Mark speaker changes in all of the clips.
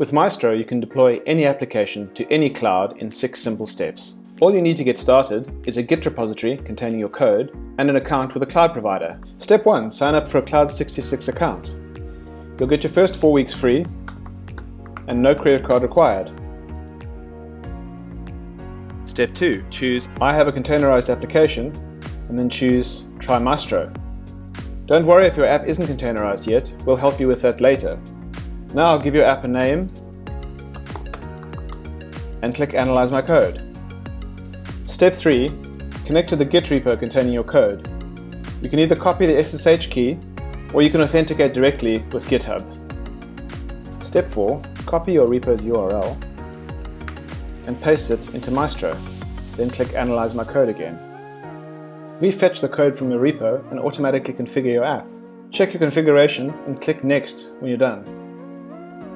Speaker 1: With Maestro, you can deploy any application to any cloud in 6 simple steps. All you need to get started is a Git repository containing your code and an account with a cloud provider. Step 1. Sign up for a Cloud 66 account. You'll get your first 4 weeks free and no credit card required. Step 2. Choose I have a containerized application and then choose Try Maestro. Don't worry if your app isn't containerized yet, we'll help you with that later. Now give your app a name and click Analyze My Code. Step 3. Connect to the Git repo containing your code. You can either copy the SSH key or you can authenticate directly with GitHub. Step 4. Copy your repo's URL and paste it into Maestro. Then click Analyze My Code again. We fetch the code from your repo and automatically configure your app. Check your configuration and click Next when you're done.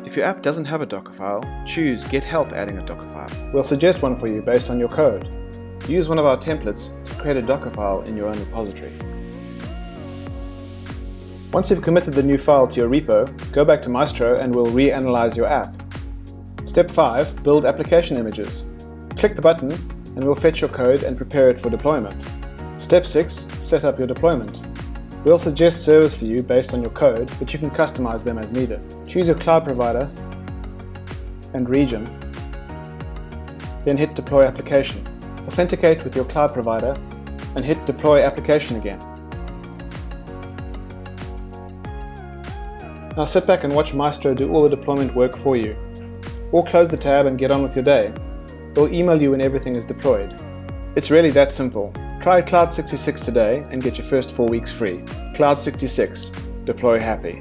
Speaker 1: If your app doesn't have a Docker file, choose Get Help adding a Docker file. We'll suggest one for you based on your code. Use one of our templates to create a Docker file in your own repository. Once you've committed the new file to your repo, go back to Maestro and we'll reanalyze your app. Step 5. Build application images. Click the button and we'll fetch your code and prepare it for deployment. Step 6. Set up your deployment. We'll suggest servers for you based on your code, but you can customize them as needed. Choose your cloud provider and region, then hit Deploy Application. Authenticate with your cloud provider and hit Deploy Application again. Now sit back and watch Maestro do all the deployment work for you. Or close the tab and get on with your day. We'll email you when everything is deployed. It's really that simple. Try Cloud 66 today and get your first 4 weeks free. Cloud 66. Deploy happy.